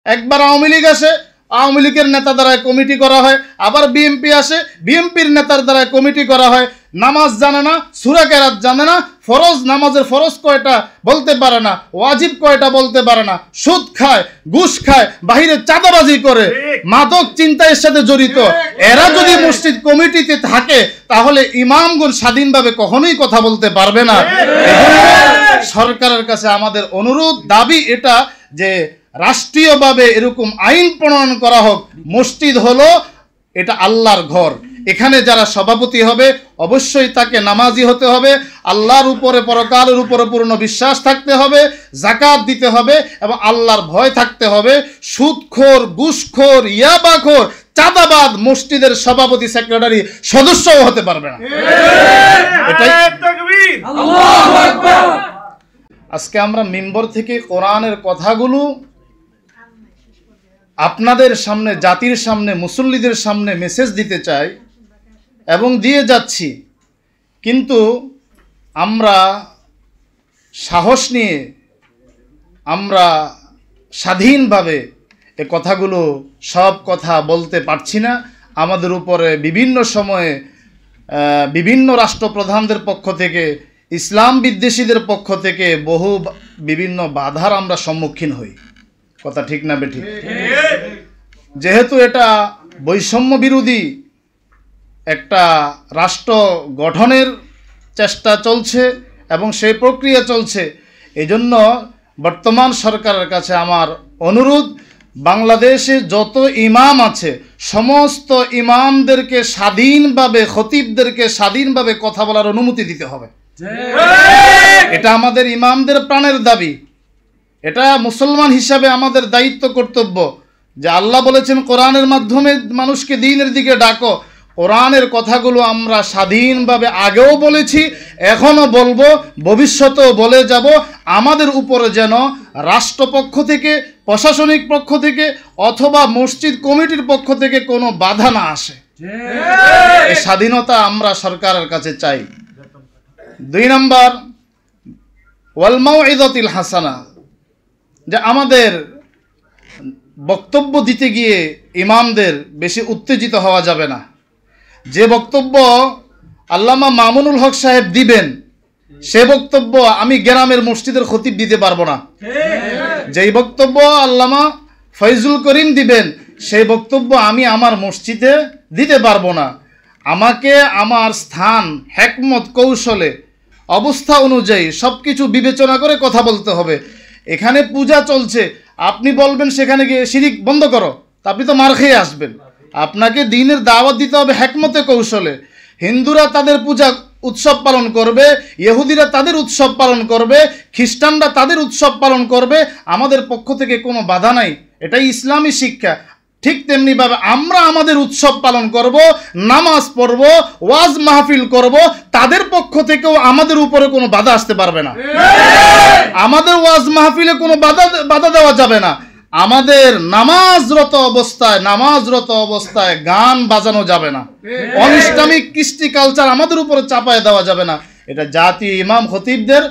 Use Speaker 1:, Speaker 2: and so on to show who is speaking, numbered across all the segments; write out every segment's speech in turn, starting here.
Speaker 1: একবার আওয়ামী লীগ আসে, আওয়ামী লীগের নেতা দ্বারা কমিটি করা হয়, আবার বিএনপি আসে, বিএনপির নেতার দ্বারা কমিটি করা হয়। নামাজ জানে না, সূরা কেরাত জানে না, ফরজ নামাজের ফরজ কয়টা বলতে পারে না, ওয়াজিব কয়টা বলতে পারে না, সুদ খায়, ঘুষ খায়, বাহিরে চাঁদাবাজি করে, মাদক চিন্তায়ের সাথে জড়িত। এরা যদি মসজিদ কমিটিতে থাকে তাহলে ইমামগণ স্বাধীনভাবে কখনোই কথা বলতে পারবে না। সরকারের কাছে আমাদের অনুরোধ, দাবি এটা যে রাষ্ট্রীয়ভাবে এরকম আইন প্রণয়ন করা হোক। মসজিদ হলো এটা আল্লাহর ঘর, এখানে যারা সভাপতি হবে অবশ্যই তাকে নামাজি হতে হবে, আল্লাহর উপরে পরকালের উপরে পূর্ণ বিশ্বাস থাকতে হবে, যাকাত দিতে হবে এবং আল্লাহর ভয় থাকতে হবে। সুদখোর, ঘুষখোর, ইয়াবাখোর, চাঁদাবাদ মসজিদের সভাপতি, সেক্রেটারি, সদস্যও হতে পারবে না। এটাই আজকে আমরা মিম্বর থেকে কোরআনের কথাগুলো আপনাদের সামনে, জাতির সামনে, মুসল্লিদের সামনে মেসেজ দিতে চাই এবং দিয়ে যাচ্ছি। কিন্তু আমরা সাহস নিয়ে, আমরা স্বাধীনভাবে এ কথাগুলো সব কথা বলতে পারছি না। আমাদের উপরে বিভিন্ন সময়ে বিভিন্ন রাষ্ট্রপ্রধানদের পক্ষ থেকে, ইসলাম বিদ্বেষীদের পক্ষ থেকে বিভিন্ন বাধার আমরা সম্মুখীন হই। কথা ঠিক না বেঠিক? যেহেতু এটা বৈষম্য বিরোধী একটা রাষ্ট্র গঠনের চেষ্টা চলছে এবং সেই প্রক্রিয়া চলছে, এজন্য বর্তমান সরকারের কাছে আমার অনুরোধ, বাংলাদেশে যত ইমাম আছে সমস্ত ইমামদেরকে স্বাধীনভাবে, খতিবদেরকে স্বাধীনভাবে কথা বলার অনুমতি দিতে হবে। এটা আমাদের ইমামদের প্রাণের দাবি, এটা মুসলমান হিসাবে আমাদের দায়িত্ব, কর্তব্য। যে আল্লাহ বলেছেন কোরআনের মাধ্যমে মানুষকে দ্বীনের দিকে ডাকো, কোরআনের কথাগুলো আমরা স্বাধীনভাবে আগেও বলেছি, এখনও বলবো, ভবিষ্যতেও বলে যাব। আমাদের উপরে যেন রাষ্ট্রপক্ষ থেকে, প্রশাসনিক পক্ষ থেকে অথবা মসজিদ কমিটির পক্ষ থেকে কোনো বাধা না আসে। এই স্বাধীনতা আমরা সরকারের কাছে চাই। 2 নম্বর, ওয়াল মাউইযাতিল হাসানা, যে আমাদের বক্তব্য দিতে গিয়ে ইমামদের বেশি উত্তেজিত হওয়া যাবে না। যে বক্তব্য আল্লামা মামুনুল হক সাহেব দিবেন, সে বক্তব্য আমি গ্রামের মসজিদের খতিব দিতে পারবো না। যেই বক্তব্য আল্লামা ফয়জুল করিম দিবেন, সেই বক্তব্য আমি আমার মসজিদে দিতে পারবো না। আমাকে আমার স্থান, হিকমত, কৌশলে, অবস্থা অনুযায়ী সব কিছু বিবেচনা করে কথা বলতে হবে। এখানে পূজা চলছে, আপনি বলবেন সেখানে গিয়ে শিরিক বন্ধ করো, তা আপনি তো মার খেয়ে আসবেন। আপনাকে দ্বীনের দাওয়াত দিতে হবে হিকমতে, কৌশলে। হিন্দুরা তাদের পূজা উৎসব পালন করবে, ইহুদিরা তাদের উৎসব পালন করবে, খ্রিস্টানরা তাদের উৎসব পালন করবে, আমাদের পক্ষ থেকে কোনো বাধা নাই, এটাই ইসলামী শিক্ষা। ঠিক তেমনিভাবে আমরা আমাদের উৎসব পালন করব, নামাজ পড়ব, ওয়াজ মাহফিল করব, তাদের পক্ষ থেকেও আমাদের উপরে কোনো বাধা আসতে পারবে না। আমাদের ওয়াজ মাহফিলে কোনো বাধা দেওয়া যাবে না। আমাদের নামাজরত অবস্থায় গান বাজানো যাবে না। অনিসলামিক কৃষ্টি কালচার আমাদের উপরে চাপায় দেওয়া যাবে না। এটা জাতি, ইমাম, খতিবদের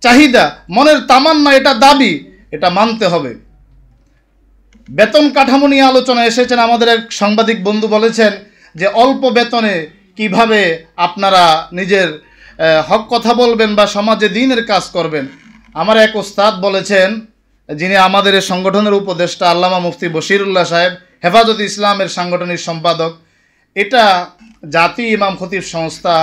Speaker 1: চাহিদা, মনের তামান্না, এটা দাবি, এটা মানতে হবে। বেতন কাঠামো নিয়ে আলোচনা এসেছেন। আমাদের এক সাংবাদিক বন্ধু বলেছেন যে অল্প বেতনে কিভাবে আপনারা নিজের হক কথা বলবেন বা সমাজে দ্বীনের কাজ করবেন। আমার এক ওস্তাদ বলেছেন, যিনি আমাদের এই সংগঠনের উপদেষ্টা, আল্লামা মুফতি বশিরুল্লাহ সাহেব, হেফাজতে ইসলামের সাংগঠনিক সম্পাদক। এটা জাতি ইমাম খতিব সংস্থা,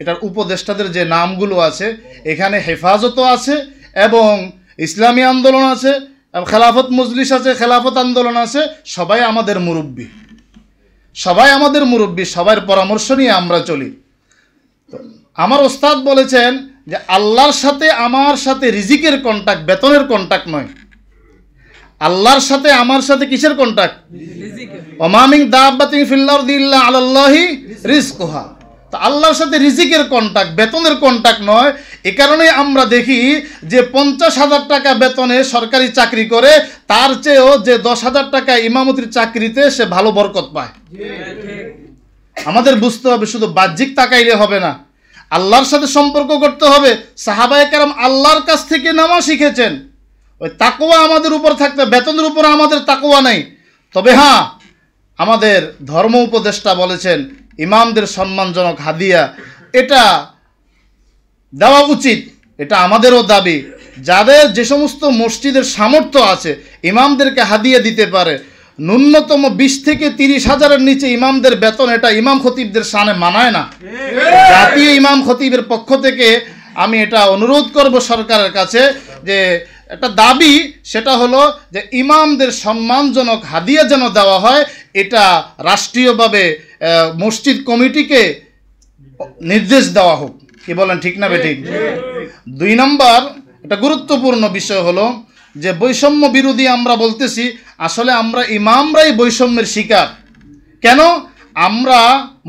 Speaker 1: এটার উপদেষ্টাদের যে নামগুলো আছে, এখানে হেফাজতও আছে এবং ইসলামী আন্দোলন আছে, খেলাফত মজলিস আছে, খেলাফত আন্দোলন আছে। সবাই আমাদের মুরব্বী, সবার পরামর্শ নিয়ে আমরা চলি। তো আমার ওস্তাদ বলেছেন যে আল্লাহর সাথে আমার সাথে রিজিকের কন্টাক্ট, বেতনের কন্টাক্ট নয়। আল্লাহর সাথে আমার সাথে কিসের কন্টাক্ট? ওমা মিন দাব্বাতিন ফিল আরদি ইল্লা আলাল্লাহি রিজকুহা। তো আল্লাহর সাথে রিজিকের কন্টাক্ট, বেতনের কন্টাক্ট নয়। এ কারণে আমরা দেখি যে 50,000 টাকা বেতনে সরকারি চাকরি করে, তার চেয়েও যে 10,000 টাকা ইমামতির চাকরিতে সে ভালো বরকত পায়। আমাদের বুঝতে হবে, শুধু বাহ্যিক তাকাইলে হবে না, আল্লাহর সাথে সম্পর্ক করতে হবে। সাহাবায়ে কেরাম আল্লাহর কাছ থেকে নামাজ শিখেছেন, ওই তাকওয়া আমাদের উপর থাকতে, বেতনের উপর আমাদের তাকওয়া নেই। তবে হ্যাঁ, আমাদের ধর্ম উপদেষ্টা বলেছেন ইমামদের সম্মানজনক হাদিয়া এটা দেওয়া উচিত, এটা আমাদেরও দাবি। যাদের যে সমস্ত মসজিদের সামর্থ্য আছে ইমামদেরকে হাদিয়া দিতে পারে, ন্যূনতম 20 থেকে 30 হাজারের নিচে ইমামদের বেতন, এটা ইমাম খতিবদের শানে মানায় না। জাতীয় ইমাম খতিবের পক্ষ থেকে আমি এটা অনুরোধ করব সরকারের কাছে, যে একটা দাবি, সেটা হলো যে ইমামদের সম্মানজনক হাদিয়া যেন দেওয়া হয়, এটা রাষ্ট্রীয়ভাবে মসজিদ কমিটিকে নির্দেশ দেওয়া হোক। কি বলেন, ঠিক না বেঠিক? 2 নম্বর একটা গুরুত্বপূর্ণ বিষয় হলো যে বৈষম্য বিরোধী আমরা বলতেছি, আসলে আমরা ইমামরাই বৈষম্যের শিকার। কেন? আমরা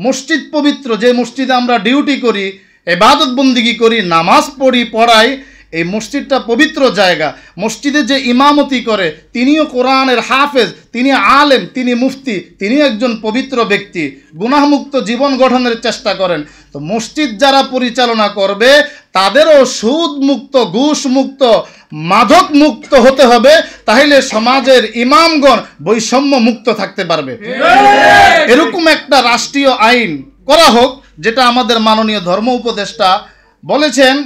Speaker 1: মসজিদ পবিত্র, যে মসজিদে আমরা ডিউটি করি, ইবাদত বন্দিগি করি, নামাজ পড়াই, এই মসজিদটা পবিত্র জায়গা। মসজিদে যে ইমামতি করে তিনিও কোরআনের হাফেজ, তিনি আলেম, তিনি মুফতি, তিনি একজন পবিত্র ব্যক্তি, গুনাহমুক্ত জীবন গঠনের চেষ্টা করেন। তো মসজিদ যারা পরিচালনা করবে তাদেরও সুদ মুক্ত, ঘুষ মুক্ত, মাদক মুক্ত হতে হবে, তাহলে সমাজের ইমামগণ বৈষম্য মুক্ত থাকতে পারবে। এরকম একটা রাষ্ট্রীয় আইন করা হোক, যেটা আমাদের মাননীয় ধর্ম উপদেষ্টা বলেছেন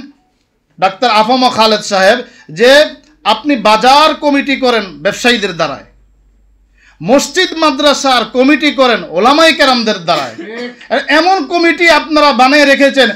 Speaker 1: ডাক্তার আফম খালেদ সাহেব, যে আপনি বাজার কমিটি করেন ব্যবসায়ীদের দ্বারায়, মসজিদ মাদ্রাসার কমিটি করেন ওলামায়ে কেরামদের দ্বারায়। এমন কমিটি আপনারা বানিয়ে রেখেছেন